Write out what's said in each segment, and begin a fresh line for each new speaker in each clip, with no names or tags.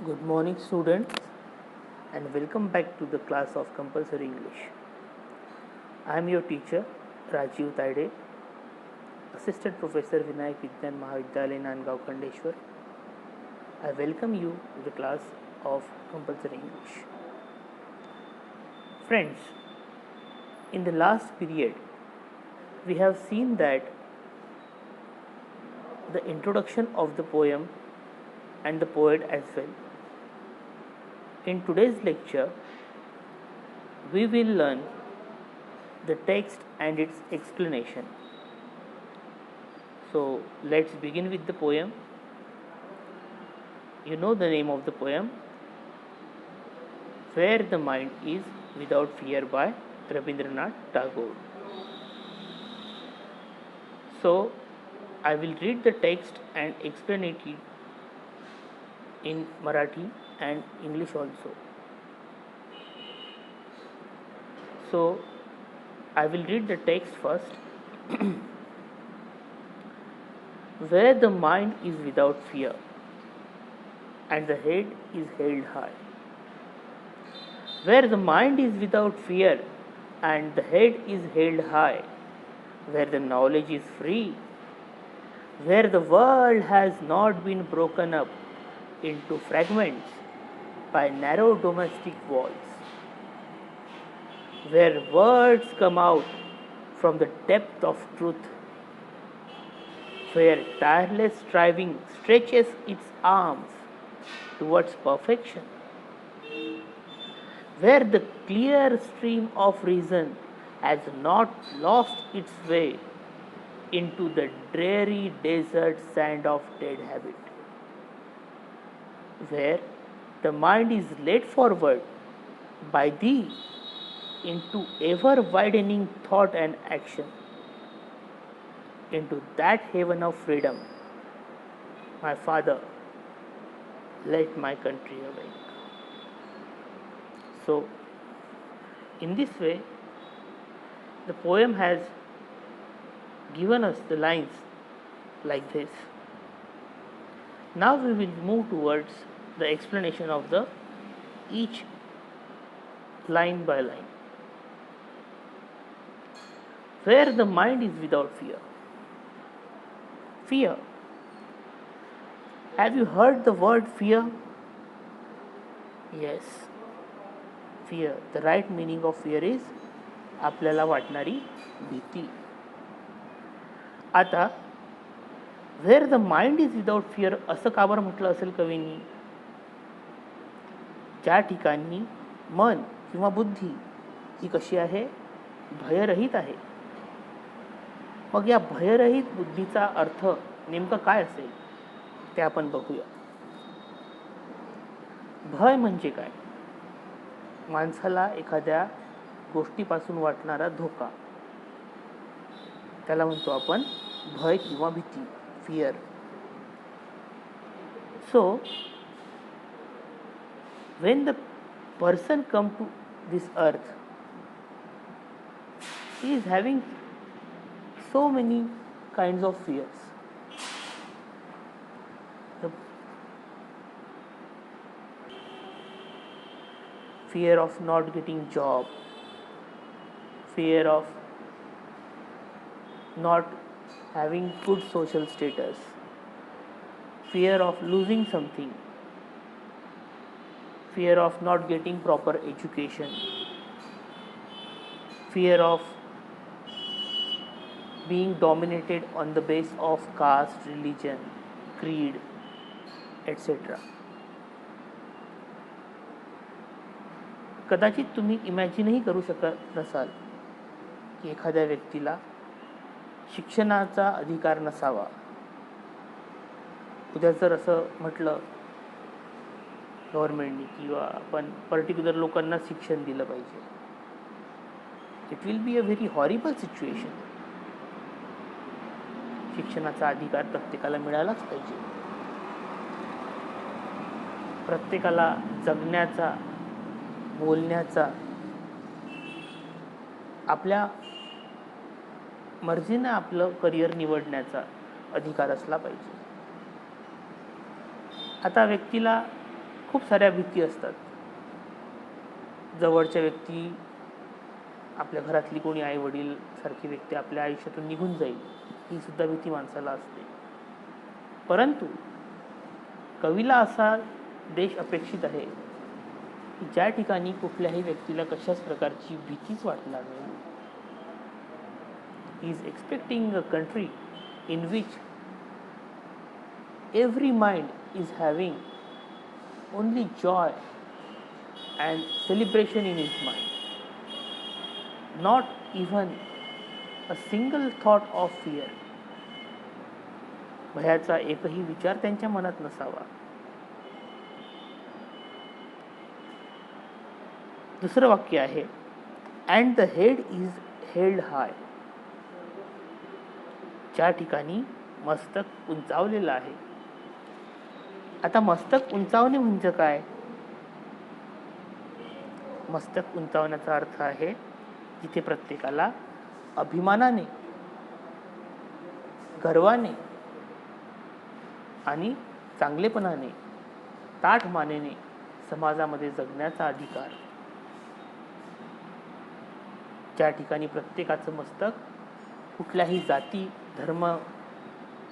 Good morning, students, and welcome back to the class of Compulsory English. I am your teacher, Rajiv Taide, Assistant Professor Vinayak Vigyan Mahavidyalaya, Nandgaon, Khandeshwar. I welcome you to the class of Compulsory English. Friends, in the last period, we have seen that the introduction of the poem and the poet as well. In today's lecture, we will learn the text and its explanation. So let's begin with the poem. You know the name of the poem, Where the Mind is Without Fear by Rabindranath Tagore. So I will read the text and explain it in Marathi and English also. So I will read the text first. Where the mind is without fear and the head is held high. Where the mind is without fear and the head is held high. Where the knowledge is free. Where the world has not been broken up into fragments by narrow domestic walls. Where words come out from the depth of truth. Where tireless striving stretches its arms towards perfection. Where the clear stream of reason has not lost its way into the dreary desert sand of dead habit. Where the mind is led forward by thee into ever widening thought and action, into that haven of freedom. My Father, let my country awake. So, in this way, the poem has given us the lines like this. Now we will move towards the explanation of the each line by line. Where the mind is without fear. Fear. Have you heard the word fear? Yes. Fear. The right meaning of fear is आपल्याला वाटणारी भीती. आता where the mind is without fear असं का बरं म्हटलं असेल कवींनी? ज्या ठिकाणी मन किंवा बुद्धी ही कशी आहे? भयरहित आहे. मग या भयरहित बुद्धीचा अर्थ नेमका काय असेल ते आपण बघूया. भय म्हणजे काय? माणसाला एखाद्या गोष्टीपासून वाटणारा धोका, त्याला म्हणतो आपण भय किंवा भीती, fear. So when the person come to this earth, he is having so many kinds of fears. The fear of not getting job, fear of not having good social status, fear of losing something, fear of not getting proper education, fear of being dominated on the basis of caste, religion, creed, etc. कदाचित तुम्ही इमॅजिनही करू शकत नसाल की एखाद्या व्यक्तीला शिक्षणाचा अधिकार नसावा. उद्या जर असं म्हटलं गव्हर्नमेंटनी किंवा आपण पर्टिक्युलर लोकांना शिक्षण दिलं पाहिजे, it will be a very horrible situation. शिक्षणाचा अधिकार प्रत्येकाला मिळालाच पाहिजे. प्रत्येकाला जगण्याचा, बोलण्याचा, आपल्या मर्जीने आपलं करिअर निवडण्याचा अधिकार असला पाहिजे. आता व्यक्तीला खूप साऱ्या भीती असतात. जवळच्या व्यक्ती, आपल्या घरातली कोणी आई वडील सारखी व्यक्ती आपल्या आयुष्यातून निघून जाईल, ही सुद्धा भीती माणसाला असते. परंतु कवीला असा देश अपेक्षित आहे की ज्या ठिकाणी कुठल्याही व्यक्तीला कशाच प्रकारची भीतीच वाटणार नाही. ही is expecting a country in which every mind is having only joy and celebration in his mind, not even a single thought of fear. भयाचा एकही विचार त्यांच्या मनात नसावा. दुसरं वाक्य आहे, and the head is held high. ज्या ठिकाणी मस्तक उंचावलेलं आहे. आता मस्तक उंचावणे म्हणजे काय? मस्तक उंचावण्याचा अर्थ आहे जिथे प्रत्येकाला अभिमानाने, गर्वाने आणि चांगलेपणाने, ताठ मानेने समाजामध्ये जगण्याचा अधिकार. ज्या ठिकाणी प्रत्येकाचं मस्तक कुठल्याही जाती, धर्म,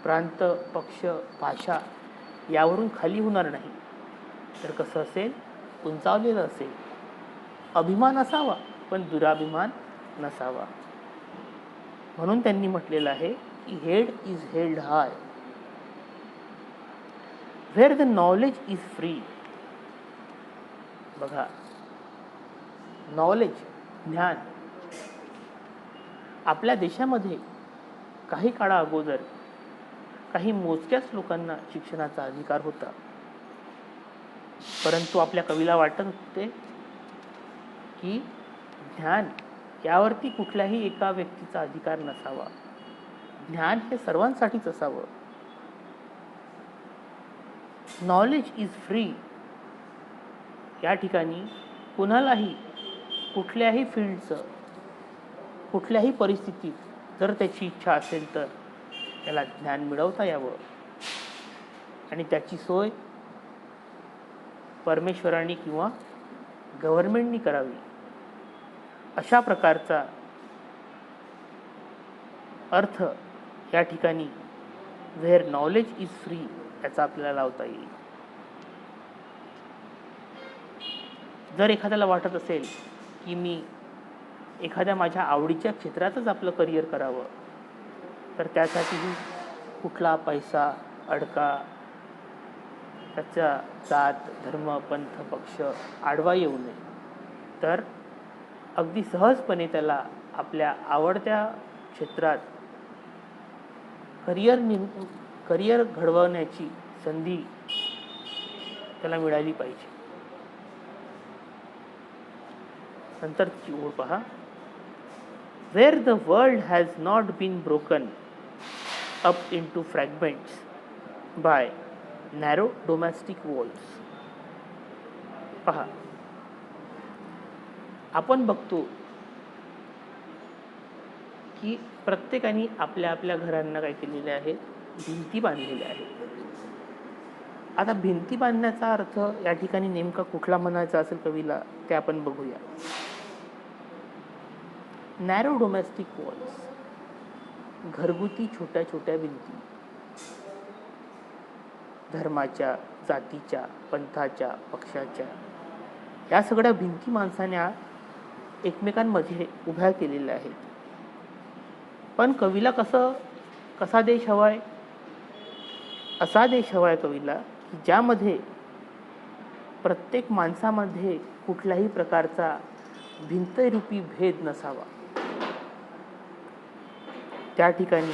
प्रांत, पक्ष, भाषा यावरून खाली होणार नाही, तर कसं असेल? उंचावलेलं असेल. अभिमान असावा पण दुराभिमान नसावा. म्हणून त्यांनी म्हटलेलं आहे की head is held high where the knowledge is free. बघा, नॉलेज, ज्ञान. आपल्या देशामध्ये काही काळा अगोदर काही मोजक्याच लोकांना शिक्षणाचा अधिकार होता. परंतु आपल्या कवीला वाटत होते की ज्ञान यावरती कुठल्याही एका व्यक्तीचा अधिकार नसावा. ज्ञान हे सर्वांसाठीच असावं. Knowledge is free. या ठिकाणी कुणालाही कुठल्याही फील्डचं, कुठल्याही परिस्थितीत जर त्याची इच्छा असेल तर त्याला ज्ञान मिळवता यावं आणि त्याची सोय परमेश्वराने किंवा गव्हर्नमेंटनी करावी. अशा प्रकारचा अर्थ या ठिकाणी व्हेअर नॉलेज इज फ्री याचा आपल्याला लावता येईल. जर एखाद्याला वाटत असेल की मी एखाद्या माझ्या आवडीच्या क्षेत्रातच आपलं करिअर करावं, तर त्यासाठीही कुठला पैसा, अडका, त्याचा जात, धर्म, पंथ, पक्ष आडवा येऊ नये. तर अगदी सहजपणे त्याला आपल्या आवडत्या क्षेत्रात करिअर घडवण्याची संधी त्याला मिळाली पाहिजे. नंतरची ओळ पहा, where the world has not been broken up into fragments by narrow domestic walls. पहा, आपण बघतो की प्रत्येकाने आपल्या आपल्या घरांना काय केलेले आहे? भिंती बांधलेल्या आहेत. आता भिंती बांधण्याचा अर्थ या ठिकाणी नेमका कुठला म्हणायचा असेल कवीला ते आपण बघूया. नॅरो डोमेस्टिक वॉल्स, घरगुती छोट्या छोट्या भिंती. धर्माच्या, जातीच्या, पंथाच्या, पक्षाच्या या सगळ्या भिंती माणसाने एकमेकांमध्ये उभ्या केलेल्या आहेत. पण कवीला कसा देश हवाय? असा देश हवाय कवीला की ज्यामध्ये प्रत्येक माणसामध्ये कुठल्याही प्रकारचा भिंतरूपी भेद नसावा. त्या ठिकाणी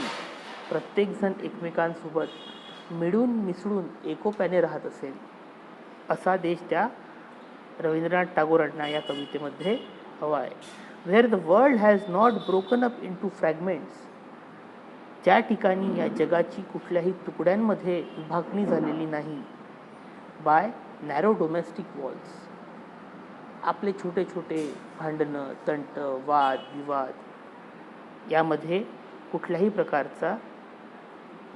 प्रत्येकजण एकमेकांसोबत मिळून मिसळून एकोप्याने राहत असेल. असा देश त्या रवींद्रनाथ टागोरांना या कवितेमध्ये हवा आहे. Where the world has not broken up into fragments. ज्या ठिकाणी या जगाची कुठल्याही तुकड्यांमध्ये विभागणी झालेली नाही. By narrow domestic walls. आपले छोटे छोटे भांडणं, तंट, वाद, विवाद यामध्ये कुठल्याही प्रकारचा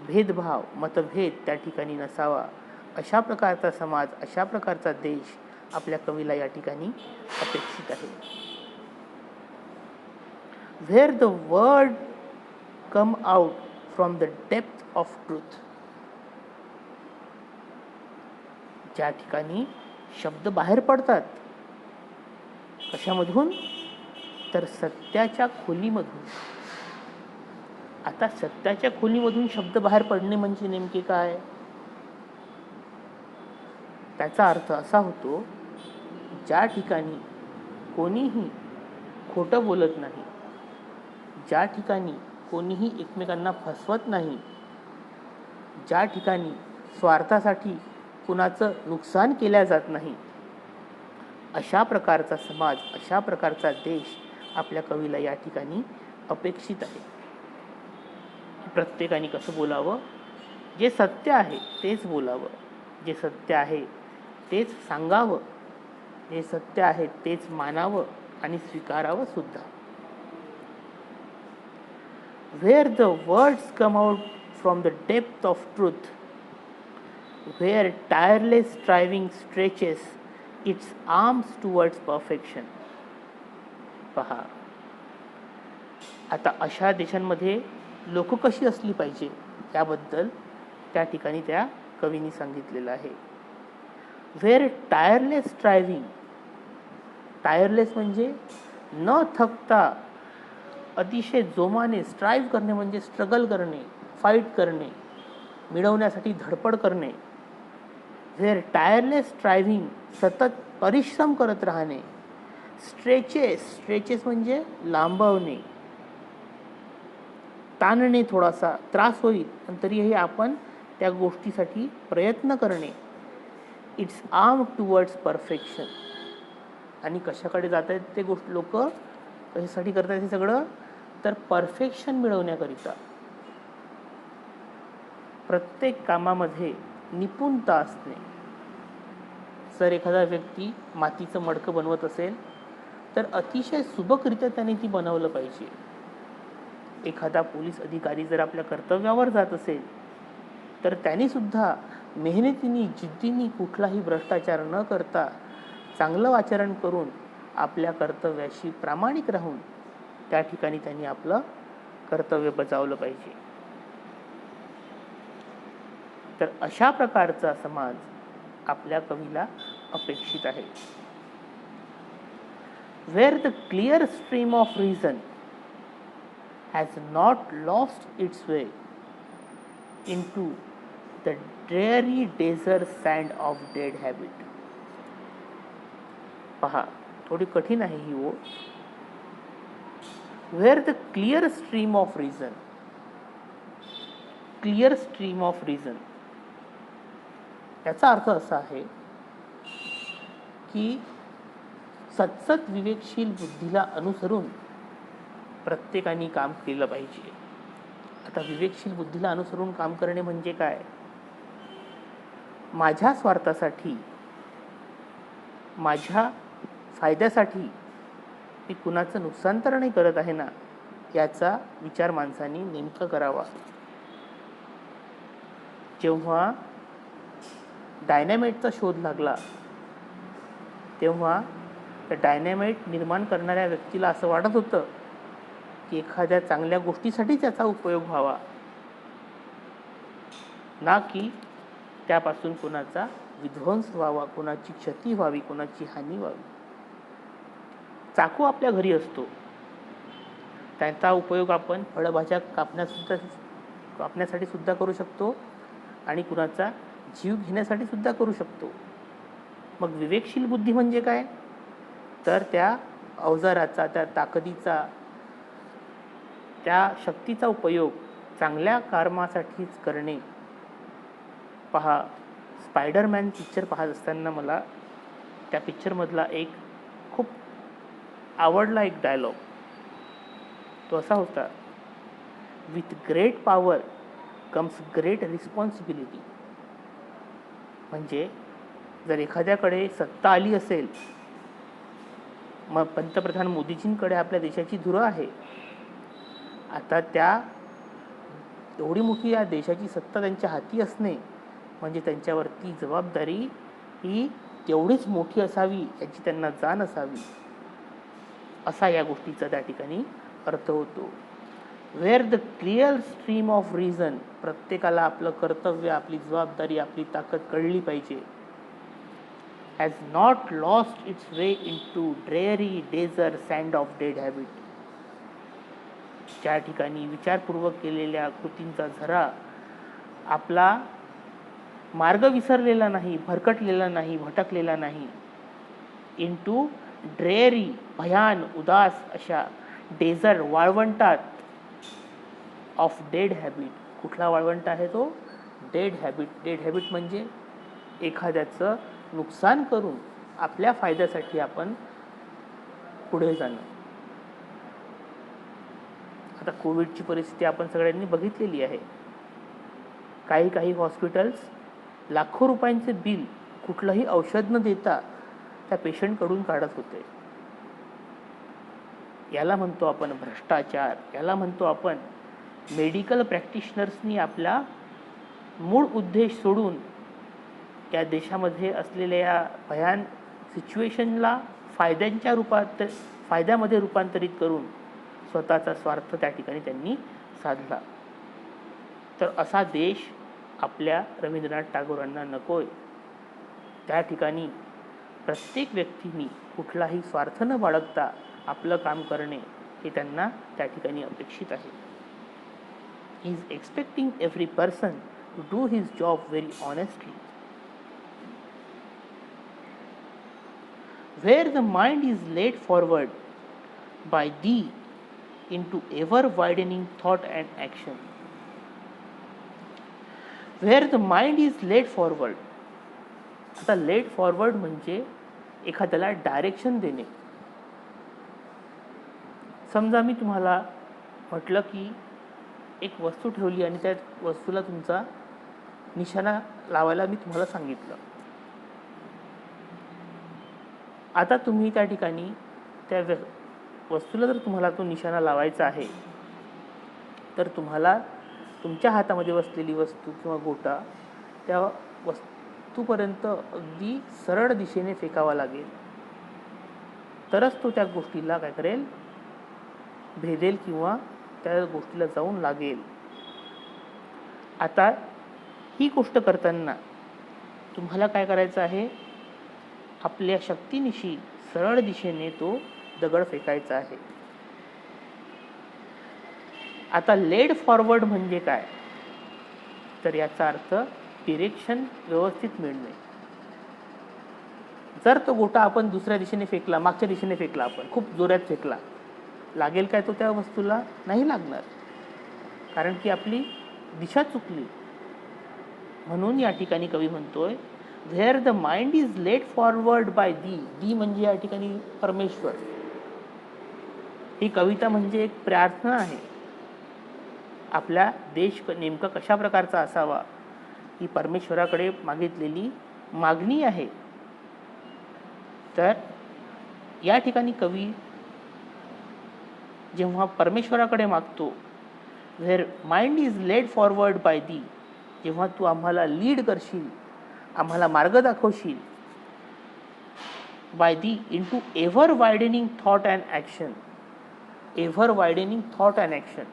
भेदभाव, मतभेद त्या ठिकाणी नसावा. अशा प्रकारचा समाज, अशा प्रकारचा देश आपल्या कवीला या ठिकाणी अपेक्षित आहे. Where the word come out from the depth of truth. ज्या ठिकाणी शब्द बाहेर पडतात, कशामधून? तर सत्याच्या खोलीमधून. आता सत्याच्या खोलीमधून शब्द बाहेर पडणे म्हणजे नेमके काय? त्याचा अर्थ असा होतो, ज्या ठिकाणी कोणीही खोटं बोलत नाही, ज्या ठिकाणी कोणीही एकमेकांना फसवत नाही, ज्या ठिकाणी स्वार्थासाठी कुणाचं नुकसान केल्या जात नाही, अशा प्रकारचा समाज, अशा प्रकारचा देश आपल्या कवीला या ठिकाणी अपेक्षित आहे. प्रत्येकाने कसं बोलावं? जे सत्य आहे तेच बोलावं, जे सत्य आहे तेच सांगावं, जे सत्य आहे तेच मानावं आणि स्वीकारावं सुद्धा. Where the words come out from the depth of truth, where tireless striving stretches its arms towards perfection. पहा, आता अशा देशांमध्ये लोक कशी असली पाहिजे याबद्दल त्या ठिकाणी त्या कवींनी सांगितलेलं आहे. Where tireless striving, टायरलेस म्हणजे न थकता अतिशय जोमाने स्ट्राईव्ह करणे म्हणजे स्ट्रगल करणे, फाईट करणे, मिळवण्यासाठी धडपड करणे. व्हेअर टायरलेस स्ट्रायव्हिंग, सतत परिश्रम करत राहणे. स्ट्रेचेस म्हणजे लांबवणे, ताणणे, थोडासा त्रास होईल पण तरीही आपण त्या गोष्टीसाठी प्रयत्न करणे. It's arm towards perfection. आणि कशाकडे जात आहेत ते गोष्ट लोक कशासाठी करतात हे सगळं? तर परफेक्शन मिळवण्याकरिता. प्रत्येक कामामध्ये निपुणता असणे. जर एखादा व्यक्ती मातीचं मडकं बनवत असेल तर अतिशय सुबकरित्या त्याने ती बनवलं पाहिजे. एखादा पोलीस अधिकारी जर आपल्या कर्तव्यावर जात असेल तर त्यांनी सुद्धा मेहनतीने, जिद्दीने, कुठलाही भ्रष्टाचार न करता चांगलं आचरण करून आपल्या कर्तव्याशी प्रामाणिक राहून त्या ठिकाणी त्यांनी आपलं कर्तव्य बजावलं पाहिजे. तर अशा प्रकारचा समाज आपल्या कवीला अपेक्षित आहे. Where the clear stream of reason has not lost its way into the dreary desert sand of dead habit. पहा, थोडी कठीण आहे ही ओळ. Where the clear stream of reason, clear stream of reason, याचा अर्थ असा आहे की सतत विवेकशील बुद्धीला अनुसरून प्रत्येकाने काम केलं पाहिजे. आता विवेकशील बुद्धीला अनुसरून काम करणे म्हणजे काय? माझ्या स्वार्थासाठी, माझ्या फायद्यासाठी मी कुणाचं नुकसान तर नाही करत आहे ना, याचा विचार माणसाने नेमका करावा. जेव्हा डायनॅमाइटचा शोध लागला तेव्हा त्या डायनॅमाइट निर्माण करणाऱ्या व्यक्तीला असं वाटत होतं की एखाद्या चांगल्या गोष्टीसाठी त्याचा उपयोग व्हावा, ना की त्यापासून कोणाचा विध्वंस व्हावा, कोणाची क्षती व्हावी, कोणाची हानी व्हावी. चाकू आपल्या घरी असतो, त्याचा उपयोग आपण फळभाज्या कापण्यासाठी सुद्धा करू शकतो आणि कुणाचा जीव घेण्यासाठी सुद्धा करू शकतो. मग विवेकशील बुद्धी म्हणजे काय? तर त्या अवजाराचा, त्या ताकदीचा, त्या शक्तीचा उपयोग चांगल्या कामासाठीच करणे. पहा, स्पायडरमॅन पिक्चर पाहत असताना मला त्या पिक्चरमधला एक खूप आवडला एक डायलॉग. तो असा होता, with great power comes great responsibility. म्हणजे जर एखाद्याकडे सत्ता आली असेल, मग पंतप्रधान मोदीजींकडे आपल्या देशाची धुरा आहे, आता त्या एवढी मोठी या देशाची सत्ता त्यांच्या हाती असणे म्हणजे त्यांच्यावरती जबाबदारी ही तेवढीच मोठी असावी याची त्यांना जाण असावी, असा या गोष्टीचा त्या ठिकाणी अर्थ होतो. Where the clear stream of reason, प्रत्येकाला आपलं कर्तव्य, आपली जबाबदारी, आपली ताकद कळली पाहिजे, has not lost its way into dreary desert sand of dead habit, ज्या ठिकाणी विचारपूर्वक केलेल्या कृतींचा झरा आपला मार्ग विसरलेला नाही, भरकटलेला नाही, भटकलेला नाही, इन टू ड्रेअरी, भयान, उदास अशा, डेझर, वाळवंटात, ऑफ डेड हॅबिट, कुठला वाळवंट आहे तो? Dead habit. डेड हॅबिट म्हणजे एखाद्याचं नुकसान करून आपल्या फायद्यासाठी आपण पुढे जाणं. आता कोविडची परिस्थिती आपण सगळ्यांनी बघितलेली आहे. काही हॉस्पिटल्स लाखो रुपयांचे बिल कुठलंही औषध न देता त्या पेशंटकडून काढत होते. याला म्हणतो आपण भ्रष्टाचार, याला म्हणतो आपण मेडिकल प्रॅक्टिशनर्सनी आपला मूळ उद्देश सोडून या देशामध्ये असलेल्या या भयान सिच्युएशनला फायद्यामध्ये रूपांतरित करून स्वतःचा स्वार्थ त्या ठिकाणी त्यांनी साधला. तर असा देश आपल्या रवींद्रनाथ टागोरांना नकोय. त्या ठिकाणी प्रत्येक व्यक्तीने कुठलाही स्वार्थ न बाळगता आपलं काम करणे हे त्यांना त्या ठिकाणी अपेक्षित आहे. He is expecting every person to do his job very honestly. Where the mind is led forward by thee into ever widening thought and action. Where the mind is led forward. आता laid forward म्हणजे एखाद्याला direction देणे. समजा मी तुम्हाला म्हटलं की एक वस्तू ठेवली आणि त्या वस्तूला तुमचा निशाणा लावायला मी तुम्हाला सांगितलं. आता तुम्ही त्या ठिकाणी त्या वस्तूला जर तुम्हाला तो निशाणा लावायचा आहे तर तुम्हाला तुमच्या हातामध्ये बसलेली वस्तू किंवा गोटा त्या वस्तूपर्यंत अगदी सरळ दिशेने फेकावा लागेल, तरच तो त्या गोष्टीला काय करेल, भेदेल किंवा त्या गोष्टीला जाऊन लागेल. आता ही गोष्ट करताना तुम्हाला काय करायचं आहे, आपल्या शक्तीनिशी सरळ दिशेने तो दगड फेकायचा आहे. आता लेड फॉरवर्ड म्हणजे काय, तर याचा अर्थ डिरेक्शन व्यवस्थित मिळणे. जर तो गोटा आपण दुसऱ्या दिशेने फेकला, मागच्या दिशेने फेकला, आपण खूप जोरात फेकला, लागेल काय तो त्या वस्तूला? नाही लागणार, कारण की आपली दिशा चुकली. म्हणून या ठिकाणी कवी म्हणतोय Where the mind is led forward by thee. दी म्हणजे या ठिकाणी परमेश्वर. ही कविता म्हणजे एक प्रार्थना आहे. आपला देश नेमका कशा प्रकारचा असावा ही परमेश्वराकडे मागितलेली मागणी आहे. तर या ठिकाणी कवी जेव्हा परमेश्वराकडे मागतो, Where mind is led forward by thee, जेव्हा तू आम्हाला लीड करशील, आम्हाला मार्ग दाखवशील, by thee into ever widening thought and action. Ever widening thought and action,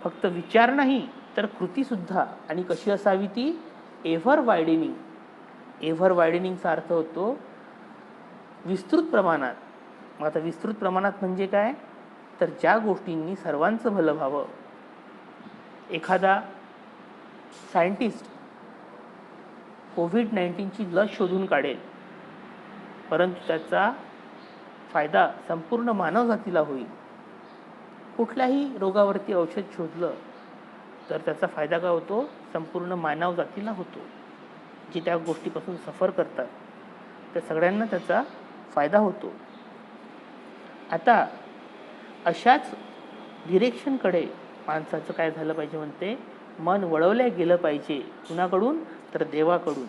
फक्त विचार नाही तर कृतीसुद्धा. आणि कशी असावी ती? Ever widening. एव्हर वायडनिंगचा अर्थ होतो विस्तृत प्रमाणात. मग आता विस्तृत प्रमाणात म्हणजे काय, तर ज्या गोष्टींनी सर्वांचं भलं व्हावं. एखादा सायंटिस्ट कोविड-19ची लस शोधून काढेल, परंतु त्याचा फायदा संपूर्ण मानवजातीला होईल. कुठल्याही रोगावरती औषध शोधलं तर त्याचा फायदा काय होतो, संपूर्ण मानवजातीला होतो. जे त्या गोष्टीपासून सफर करतात त्या सगळ्यांना त्याचा फायदा होतो. आता अशाच डिरेक्शनकडे माणसाचं काय झालं पाहिजे, म्हणते मन वळवल्या गेलं पाहिजे. कुणाकडून, तर देवाकडून.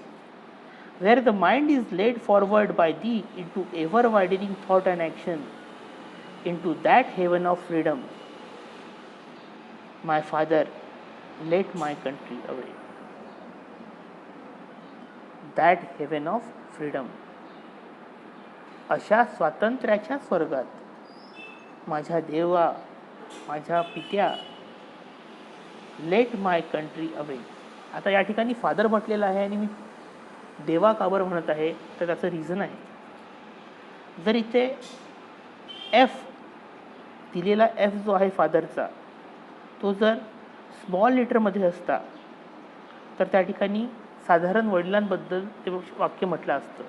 Where the mind is led forward by thee into ever widening thought and action, into that heaven of freedom, my father, let my country away. That heaven of freedom. अशा स्वातंत्र्याच्या स्वर्गात माझ्या देवा, माझ्या पित्या, लेट माय कंट्री अवे. आता या ठिकाणी फादर म्हटलेलं आहे आणि मी देवा का बरं म्हणत आहे, तर त्याचं रिझन आहे. जर इथे एफ दिलेला, एफ जो आहे फादरचा, तो जर स्मॉल लेटरमध्ये असता तर त्या ठिकाणी साधारण वडिलांबद्दल ते वाक्य म्हटलं असतं.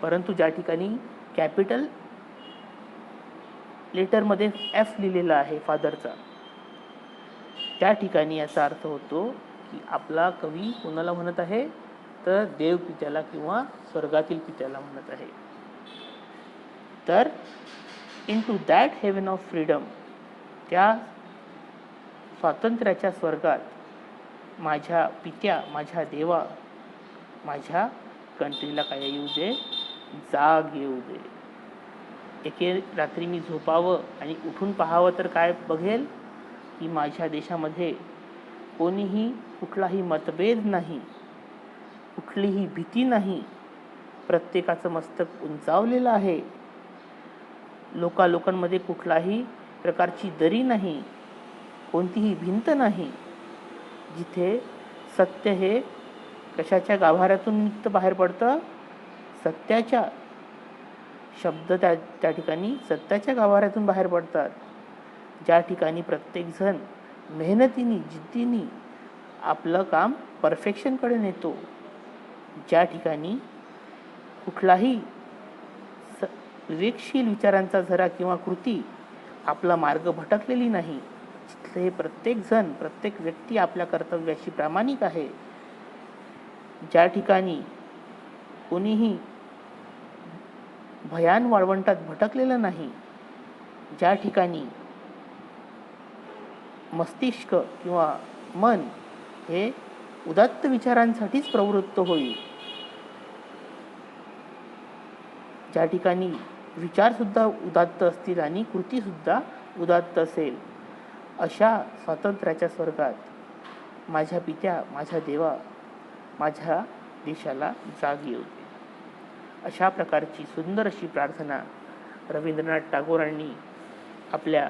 परंतु ज्या ठिकाणी कॅपिटल लेटरमध्ये एफ लिहिलेला आहे फादरचा, त्या ठिकाणी याचा अर्थ होतो की आपला कवी कोणाला म्हणत आहे, तर देव पित्याला किंवा स्वर्गातील पित्याला म्हणत आहे. तर into that heaven of freedom, त्या स्वातंत्र्याच्या स्वर्गात माझ्या पित्या, माझ्या देवा, माझ्या कंट्रीला काय येऊ दे, जाग येऊ दे. एके रात्री मी झोपावं आणि उठून पाहावं तर काय बघेल की माझ्या देशामध्ये कोणीही कुठलाही मतभेद नाही, कुठलीही भीती नाही, प्रत्येकाचं मस्तक उंचावलेलं आहे, लोकांमध्ये कुठलाही प्रकारची दरी नाही, कोणतीही भिंत नाही, जिथे सत्य हे कशाच्या गाभाऱ्यातून निघतं बाहेर पडतं, सत्याच्या शब्द त्या ठिकाणी सत्याच्या गाभाऱ्यातून बाहेर पडतात. ज्या ठिकाणी प्रत्येकजण मेहनतीने, जिद्दीने आपलं काम परफेक्शनकडे नेतो, ज्या ठिकाणी कुठलाही विवेकशील विचारांचा झरा किंवा कृती आपला मार्ग भटकलेली नाही, जिथले प्रत्येकजण, प्रत्येक व्यक्ती आपल्या कर्तव्याशी प्रामाणिक आहे, ज्या ठिकाणी कोणीही भयान वाळवंटात भटकलेलं नाही, ज्या ठिकाणी मस्तिष्क किंवा मन हे उदात्त विचारांसाठीच प्रवृत्त होईल, ज्या ठिकाणी विचारसुद्धा उदात्त असतील आणि कृतीसुद्धा उदात्त असेल, अशा स्वातंत्र्याच्या स्वर्गात माझ्या पित्या, माझ्या देवा, माझ्या देशाला जाग येऊ दे. अशा प्रकारची सुंदर अशी प्रार्थना रवींद्रनाथ टागोरांनी आपल्या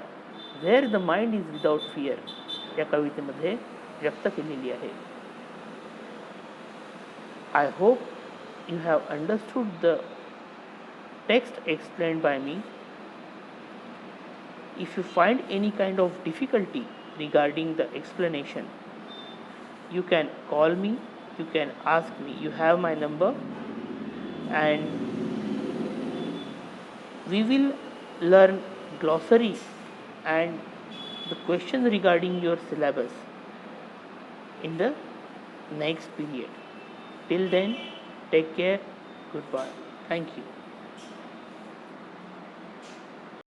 where the mind is without fear या कवितेमध्ये व्यक्त केलेली आहे. I hope you have understood the text explained by me. If you find any kind of difficulty regarding the explanation, you can call me, you can ask me. You have my number, and we will learn glossary and the questions regarding your syllabus in the next period. Till then, take care. Goodbye. Thank you.